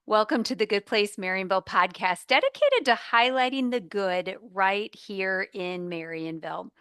Welcome to the Good Place Marionville podcast, dedicated to highlighting the good right here in Marionville.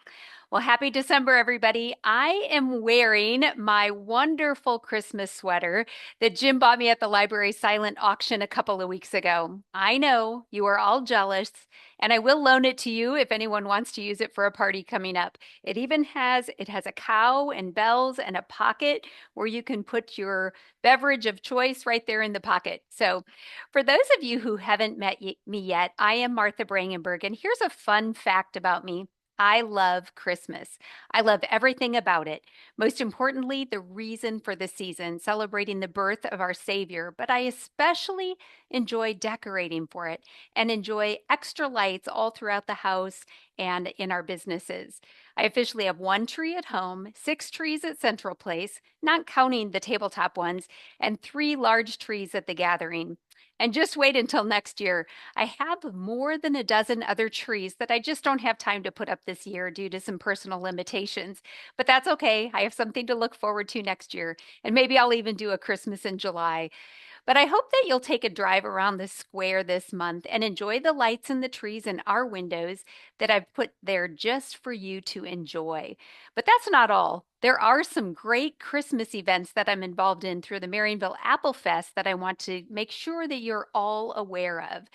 Well, happy December, everybody. I am wearing my wonderful Christmas sweater that Jim bought me at the library silent auction a couple of weeks ago. I know you are all jealous, and I will loan it to you if anyone wants to use it for a party coming up. It has a cow and bells and a pocket where you can put your beverage of choice right there in the pocket. So, for those of you who haven't me yet, I am Martha Brangenberg, and here's a fun fact about me. I love Christmas. I love everything about it. Most importantly, the reason for the season, celebrating the birth of our Savior. But I especially enjoy decorating for it and enjoy extra lights all throughout the house and in our businesses. I officially have one tree at home, 6 trees at Central Place, not counting the tabletop ones, and 3 large trees at the gathering. And just wait until next year. I have more than a dozen other trees that I just don't have time to put up this year due to some personal limitations. But that's okay. I have something to look forward to next year. And maybe I'll even do a Christmas in July. But I hope that you'll take a drive around the square this month and enjoy the lights and the trees in our windows that I've put there just for you to enjoy. But that's not all. There are some great Christmas events that I'm involved in through the Marionville Applefest that I want to make sure that you're all aware of.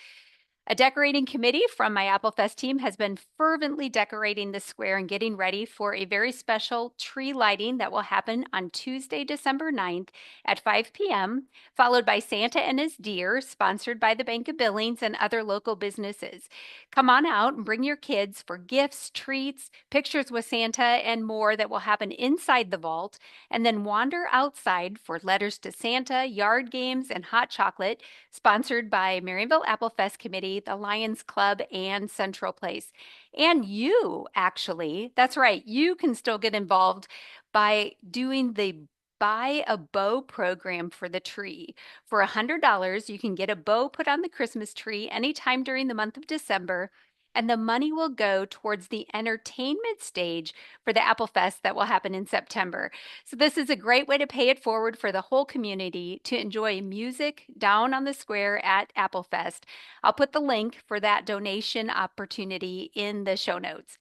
A decorating committee from my Applefest team has been fervently decorating the square and getting ready for a very special tree lighting that will happen on Tuesday, December 9th at 5 p.m., followed by Santa and his deer, sponsored by the Bank of Billings and other local businesses. Come on out and bring your kids for gifts, treats, pictures with Santa, and more that will happen inside the vault, and then wander outside for letters to Santa, yard games, and hot chocolate, sponsored by Marionville Applefest Committee, the Lionsclub, and Central Place. And you, actually, that's right, you can still get involved by doing the Buy a Bow program for the tree. For $100, you can get a bow put on the Christmas tree anytime during the month of December, and the money will go towards the entertainment stage for the Apple Fest that will happen in September. So this is a great way to pay it forward for the whole community to enjoy music down on the square at Applefest. I'll put the link for that donation opportunity in the show notes.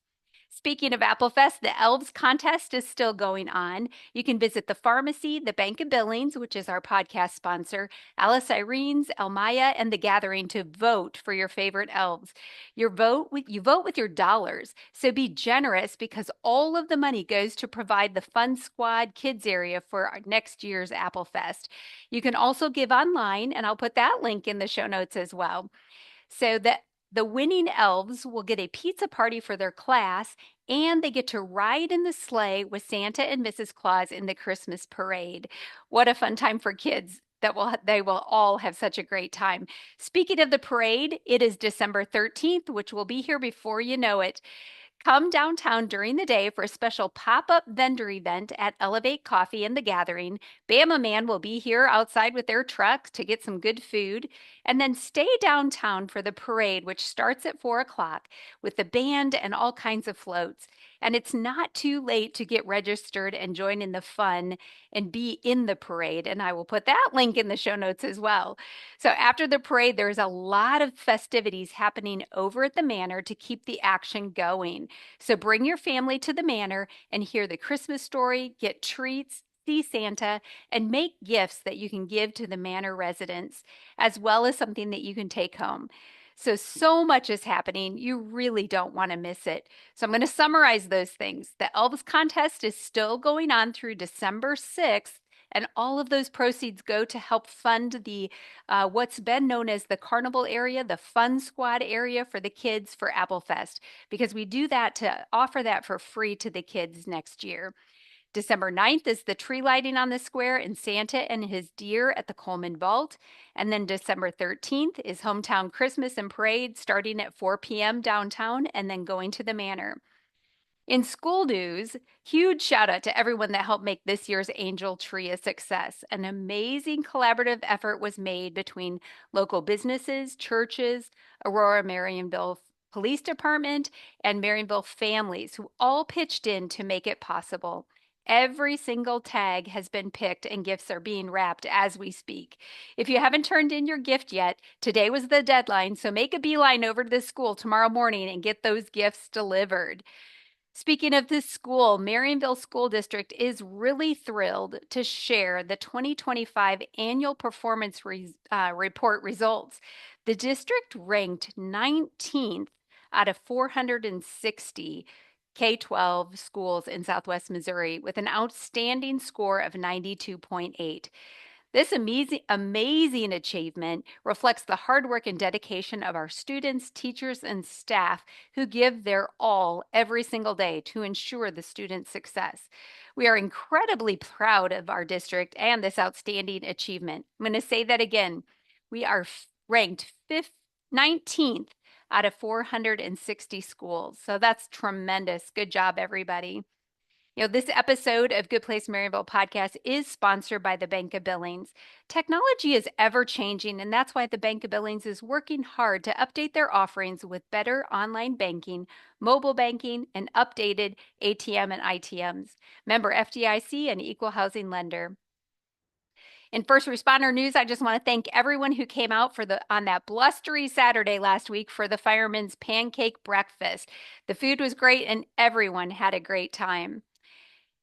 Speaking of Applefest, the Elves contest is still going on. You can visit the pharmacy, the Bank of Billings, which is our podcast sponsor, Alice Irene's, Elmaya, and the Gathering to vote for your favorite elves. You vote with your dollars, so be generous because all of the money goes to provide the Fun Squad Kids area for our next year's Applefest. You can also give online, and I'll put that link in the show notes as well. So that the winning elves will get a pizza party for their class, and they get to ride in the sleigh with Santa and Mrs. Claus in the Christmas parade. What a fun time for kids. They will all have such a great time. Speaking of the parade, it is December 13th, which will be here before you know it. Come downtown during the day for a special pop-up vendor event at Elevate Coffee and the Gathering. Bamma Man will be here outside with their truck to get some good food. And then stay downtown for the parade, which starts at 4 o'clock with the band and all kinds of floats. And it's not too late to get registered and join in the fun and be in the parade. And I will put that link in the show notes as well. So after the parade, there's a lot of festivities happening over at the Manor to keep the action going. So bring your family to the Manor and hear the Christmas story, get treats, see Santa, and make gifts that you can give to the Manor residents, as well as something that you can take home. So much is happening. You really don't want to miss it. So I'm going to summarize those things. The Elvis contest is still going on through December 6th. And all of those proceeds go to help fund the what's been known as the carnival area, the fun squad area for the kids for Applefest, because we do that to offer that for free to the kids next year. December 9th is the tree lighting on the square and Santa and his deer at the Coleman Vault. And then December 13th is Hometown Christmas and Parade starting at 4 p.m. downtown and then going to the Manor. In school news, huge shout out to everyone that helped make this year's Angel Tree a success. An amazing collaborative effort was made between local businesses, churches, Aurora Marionville Police Department, and Marionville families who all pitched in to make it possible. Every single tag has been picked and gifts are being wrapped as we speak. If you haven't turned in your gift yet, today was the deadline, so make a beeline over to the school tomorrow morning and get those gifts delivered. Speaking of this school, Marionville School District is really thrilled to share the 2025 annual performance report results. The district ranked 19th out of 460 K-12 schools in Southwest Missouri with an outstanding score of 92.8. This amazing achievement reflects the hard work and dedication of our students, teachers, and staff who give their all every single day to ensure the students' success. We are incredibly proud of our district and this outstanding achievement. I'm going to say that again. We are ranked 19th out of 460 schools. So that's tremendous. Good job, everybody. This episode of Good Place Marionville podcast is sponsored by the Bank of Billings. Technology is ever changing, and that's why the Bank of Billings is working hard to update their offerings with better online banking, mobile banking, and updated ATM and ITMs. Member FDIC and equal housing lender. In first responder news, I just want to thank everyone who came out on that blustery Saturday last week for the Fireman's Pancake breakfast. The food was great and everyone had a great time.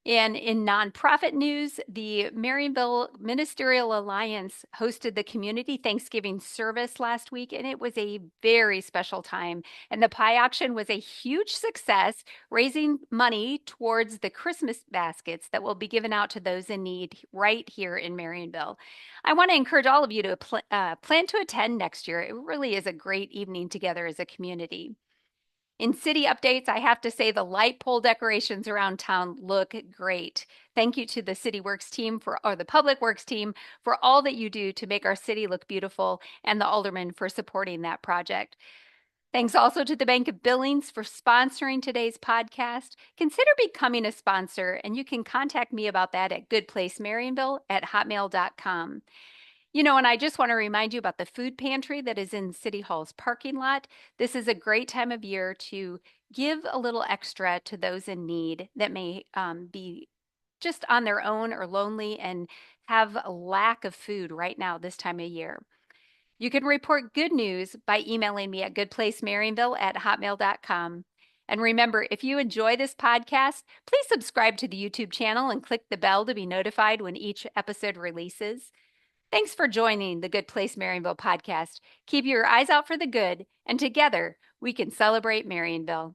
And in nonprofit news, the Marionville Ministerial Alliance hosted the community Thanksgiving service last week, and it was a very special time. And the pie auction was a huge success, raising money towards the Christmas baskets that will be given out to those in need right here in Marionville. I want to encourage all of you to plan to attend next year. It really is a great evening together as a community. In city updates, I have to say the light pole decorations around town look great. Thank you to the City Works team or the Public Works team for all that you do to make our city look beautiful, and the aldermen for supporting that project. Thanks also to the Bank of Billings for sponsoring today's podcast. Consider becoming a sponsor, and you can contact me about that at goodplacemarionville@hotmail.com. And I just want to remind you about the food pantry that is in City Hall's parking lot. This is a great time of year to give a little extra to those in need that may be just on their own or lonely and have a lack of food right now this time of year. You can report good news by emailing me at goodplacemarionville@hotmail.com. And remember, if you enjoy this podcast, please subscribe to the YouTube channel and click the bell to be notified when each episode releases. Thanks for joining the Good Place Marionville podcast. Keep your eyes out for the good, and together we can celebrate Marionville.